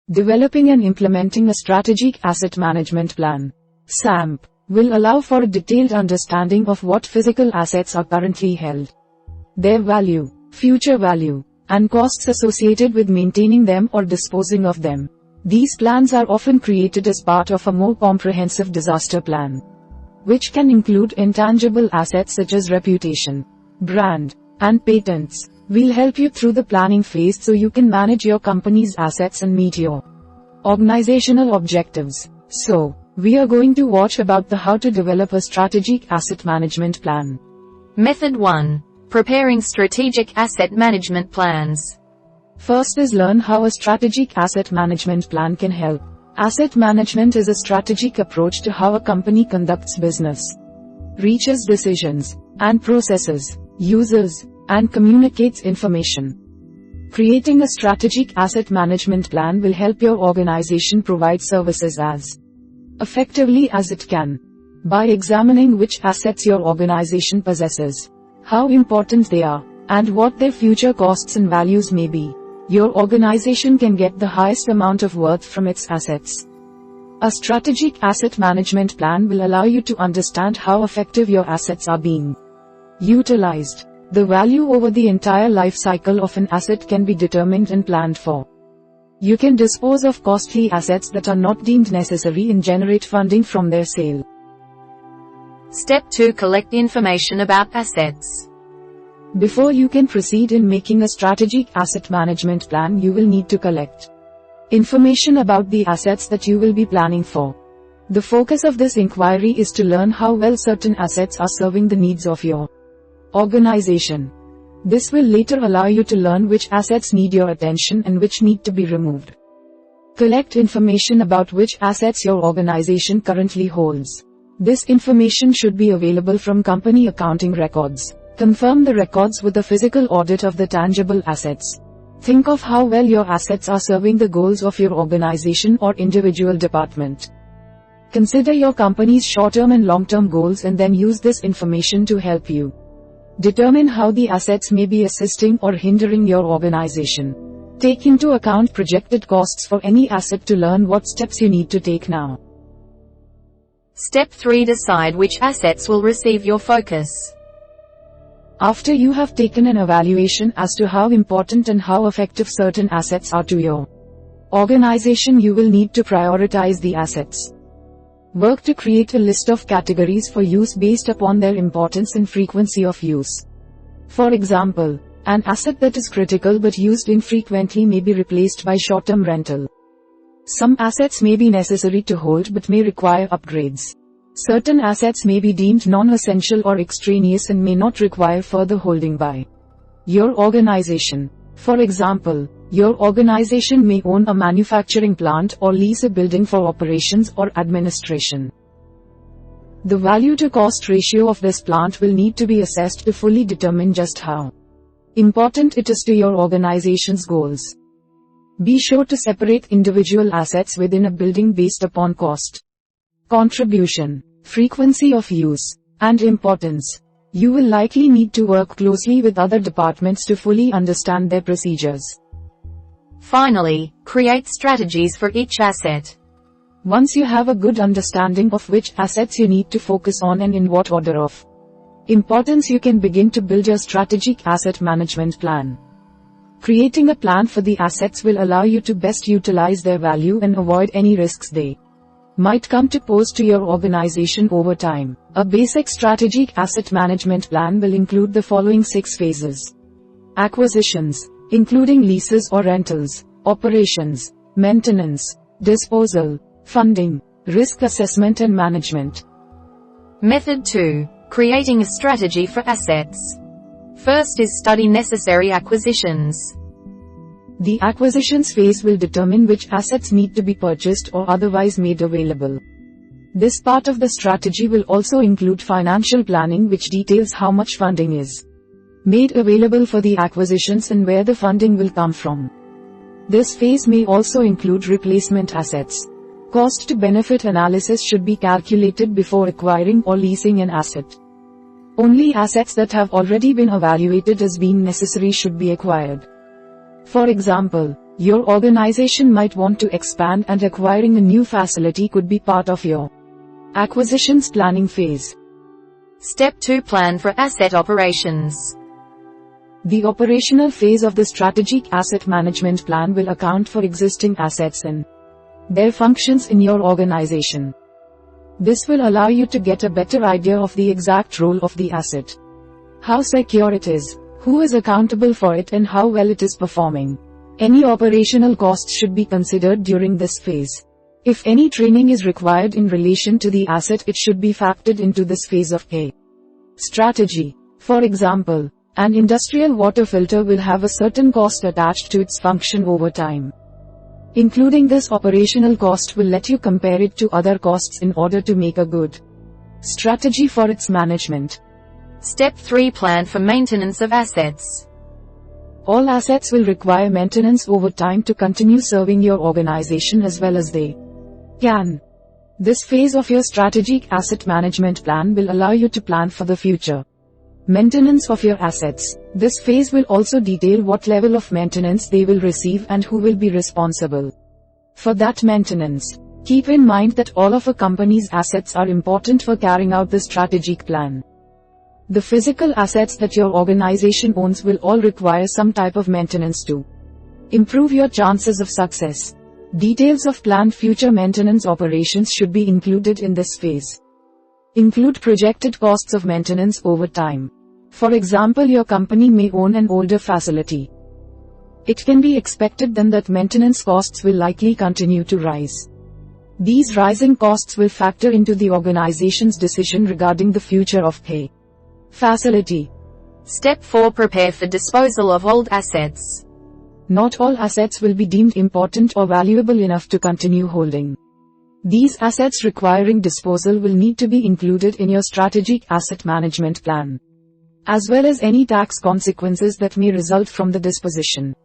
Developing and implementing a strategic asset management plan, SAMP, will allow for a detailed understanding of what physical assets are currently held, their value, future value, and costs associated with maintaining them or disposing of them. These plans are often created as part of a more comprehensive disaster plan, which can include intangible assets such as reputation, brand, and patents. We'll help you through the planning phase so you can manage your company's assets and meet your organizational objectives. So, we are going to watch about the how to develop a strategic asset management plan. Method 1. Preparing strategic asset management plans. First is learn how a strategic asset management plan can help. Asset management is a strategic approach to how a company conducts business, reaches decisions, and processes, uses, and communicates information. Creating a strategic asset management plan will help your organization provide services as effectively as it can. By examining which assets your organization possesses, how important they are, and what their future costs and values may be, your organization can get the highest amount of worth from its assets. A strategic asset management plan will allow you to understand how effective your assets are being utilized. The value over the entire life cycle of an asset can be determined and planned for. You can dispose of costly assets that are not deemed necessary and generate funding from their sale. Step 2. Collect information about assets. Before you can proceed in making a strategic asset management plan, you will need to collect information about the assets that you will be planning for. The focus of this inquiry is to learn how well certain assets are serving the needs of your organization. This will later allow you to learn which assets need your attention and which need to be removed. Collect information about which assets your organization currently holds. This information should be available from company accounting records. Confirm the records with a physical audit of the tangible assets. Think of how well your assets are serving the goals of your organization or individual department. Consider your company's short-term and long-term goals and then use this information to help you determine how the assets may be assisting or hindering your organization. Take into account projected costs for any asset to learn what steps you need to take now. Step 3. Decide which assets will receive your focus. After you have taken an evaluation as to how important and how effective certain assets are to your organization, you will need to prioritize the assets. Work to create a list of categories for use based upon their importance and frequency of use. For example, an asset that is critical but used infrequently may be replaced by short-term rental. Some assets may be necessary to hold but may require upgrades. Certain assets may be deemed non-essential or extraneous and may not require further holding by your organization. For example, your organization may own a manufacturing plant or lease a building for operations or administration. The value to cost ratio of this plant will need to be assessed to fully determine just how important it is to your organization's goals. Be sure to separate individual assets within a building based upon cost, contribution, frequency of use, and importance. You will likely need to work closely with other departments to fully understand their procedures. Finally, create strategies for each asset. Once you have a good understanding of which assets you need to focus on and in what order of importance, you can begin to build your strategic asset management plan. Creating a plan for the assets will allow you to best utilize their value and avoid any risks they might come to pose to your organization over time. A basic strategic asset management plan will include the following 6 phases. Acquisitions, including leases or rentals, operations, maintenance, disposal, funding, risk assessment and management. Method 2. Creating a strategy for assets. First is study necessary acquisitions. The acquisitions phase will determine which assets need to be purchased or otherwise made available. This part of the strategy will also include financial planning, which details how much funding is made available for the acquisitions and where the funding will come from. This phase may also include replacement assets. Cost to benefit analysis should be calculated before acquiring or leasing an asset. Only assets that have already been evaluated as being necessary should be acquired. For example, Your organization might want to expand, and acquiring a new facility could be part of your acquisitions planning phase. Step 2. Plan for asset operations. The operational phase of the strategic asset management plan will account for existing assets and their functions in your organization. This will allow you to get a better idea of the exact role of the asset, how secure it is, who is accountable for it, and how well it is performing. Any operational costs should be considered during this phase. If any training is required in relation to the asset, it should be factored into this phase of a strategy. For example, an industrial water filter will have a certain cost attached to its function over time. Including this operational cost will let you compare it to other costs in order to make a good strategy for its management. Step 3. Plan for maintenance of assets. All assets will require maintenance over time to continue serving your organization as well as they can. This phase of your strategic asset management plan will allow you to plan for the future maintenance of your assets. This phase will also detail what level of maintenance they will receive and who will be responsible for that maintenance. Keep in mind that all of a company's assets are important for carrying out the strategic plan. The physical assets that your organization owns will all require some type of maintenance to improve your chances of success. Details of planned future maintenance operations should be included in this phase. Include projected costs of maintenance over time. For example, your company may own an older facility. It can be expected then that maintenance costs will likely continue to rise. These rising costs will factor into the organization's decision regarding the future of a facility. Step 4. Prepare for disposal of old assets. Not all assets will be deemed important or valuable enough to continue holding. These assets requiring disposal will need to be included in your strategic asset management plan, as well as any tax consequences that may result from the disposition.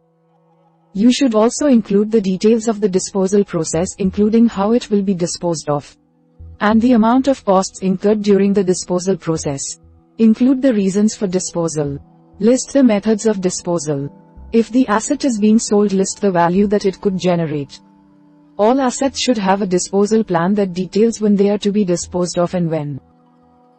You should also include the details of the disposal process, including how it will be disposed of, and the amount of costs incurred during the disposal process. Include the reasons for disposal. List the methods of disposal. If the asset is being sold, list the value that it could generate. All assets should have a disposal plan that details when they are to be disposed of and when.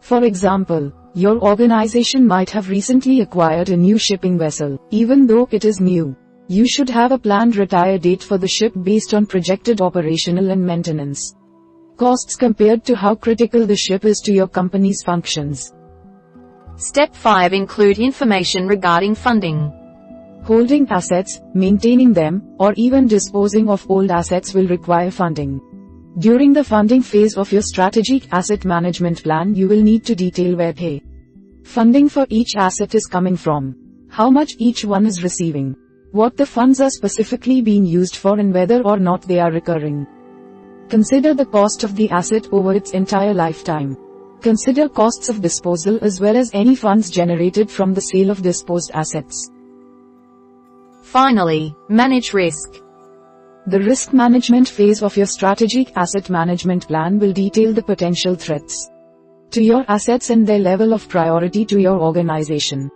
For example, your organization might have recently acquired a new shipping vessel. Even though it is new, you should have a planned retire date for the ship based on projected operational and maintenance costs compared to how critical the ship is to your company's functions. Step 5. Include information regarding funding. Holding assets, maintaining them, or even disposing of old assets will require funding. During the funding phase of your strategic asset management plan, you will need to detail where the funding for each asset is coming from, how much each one is receiving, what the funds are specifically being used for, and whether or not they are recurring. Consider the cost of the asset over its entire lifetime. Consider costs of disposal as well as any funds generated from the sale of disposed assets. Finally, manage risk. The risk management phase of your strategic asset management plan will detail the potential threats to your assets and their level of priority to your organization.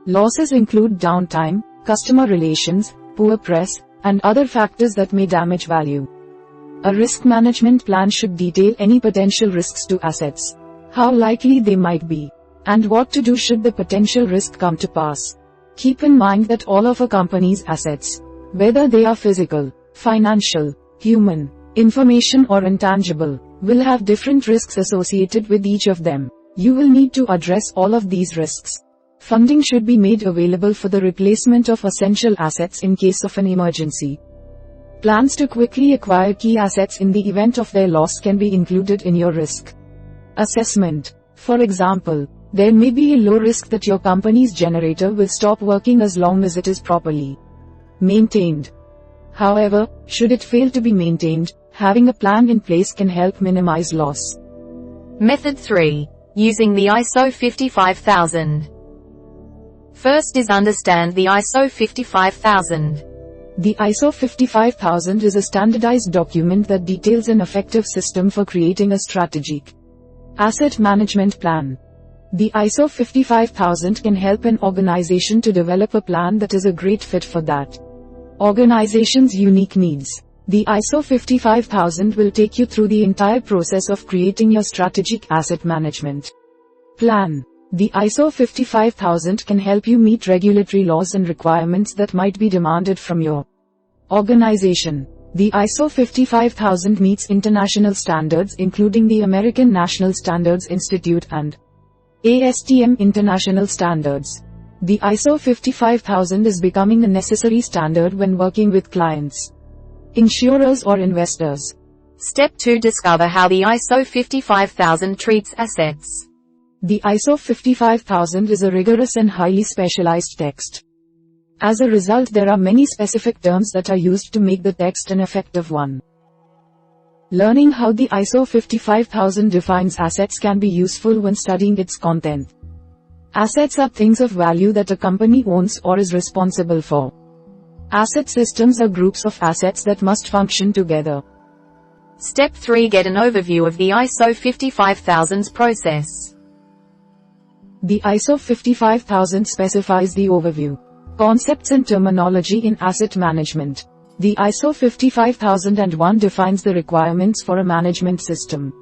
Losses include downtime, customer relations, poor press, and other factors that may damage value. A risk management plan should detail any potential risks to assets, how likely they might be, and what to do should the potential risk come to pass. Keep in mind that all of a company's assets, whether they are physical, financial, human, information or intangible, will have different risks associated with each of them. You will need to address all of these risks. Funding should be made available for the replacement of essential assets in case of an emergency. Plans to quickly acquire key assets in the event of their loss can be included in your risk assessment. For example, there may be a low risk that your company's generator will stop working as long as it is properly maintained. However, should it fail to be maintained, having a plan in place can help minimize loss. Method 3. Using the ISO 55000. First is understand the ISO 55000. The ISO 55000 is a standardized document that details an effective system for creating a strategic asset management plan. The ISO 55000 can help an organization to develop a plan that is a great fit for that Organization's unique needs. The ISO 55000 will take you through the entire process of creating your strategic asset management plan. The ISO 55000 can help you meet regulatory laws and requirements that might be demanded from your organization. The ISO 55000 meets international standards including the American National Standards Institute and ASTM International Standards. The ISO 55000 is becoming a necessary standard when working with clients, insurers or investors. Step 2. Discover how the ISO 55000 treats assets. The ISO 55000 is a rigorous and highly specialized text. As a result, there are many specific terms that are used to make the text an effective one. Learning how the ISO 55000 defines assets can be useful when studying its content. Assets are things of value that a company owns or is responsible for. Asset systems are groups of assets that must function together. Step 3. Get an overview of the ISO 55000's process. The ISO 55000 specifies the overview, concepts and terminology in asset management. The ISO 55001 defines the requirements for a management system.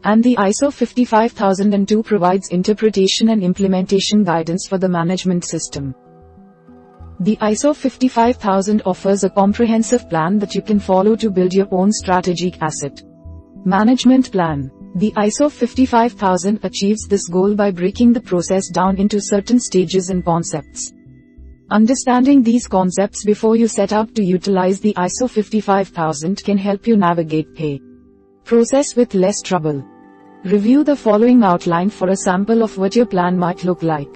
And the ISO 55002 provides interpretation and implementation guidance for the management system. The ISO 55000 offers a comprehensive plan that you can follow to build your own strategic asset management plan. The ISO 55000 achieves this goal by breaking the process down into certain stages and concepts. Understanding these concepts before you set out to utilize the ISO 55000 can help you navigate the process with less trouble. Review the following outline for a sample of what your plan might look like.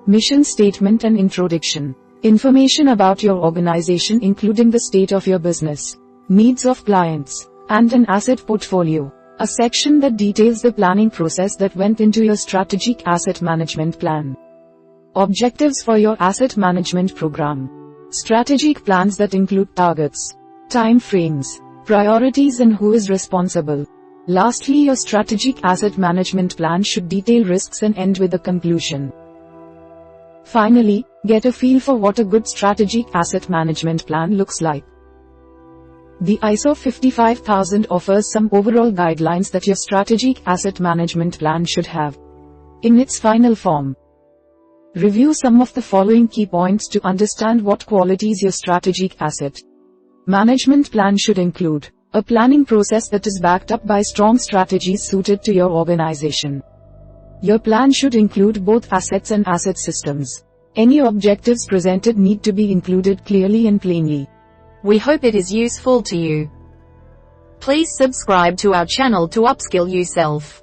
Mission statement and introduction. Information about your organization including the state of your business, needs of clients, and an asset portfolio. A section that details the planning process that went into your strategic asset management plan. Objectives for your asset management program. Strategic plans that include targets, time frames, priorities and who is responsible. Lastly, your strategic asset management plan should detail risks and end with a conclusion. Finally, get a feel for what a good strategic asset management plan looks like. The ISO 55000 offers some overall guidelines that your strategic asset management plan should have. In its final form, review some of the following key points to understand what qualities your strategic asset management plan should include. A planning process that is backed up by strong strategies suited to your organization. Your plan should include both assets and asset systems. Any objectives presented need to be included clearly and plainly. We hope it is useful to you. Please subscribe to our channel to upskill yourself.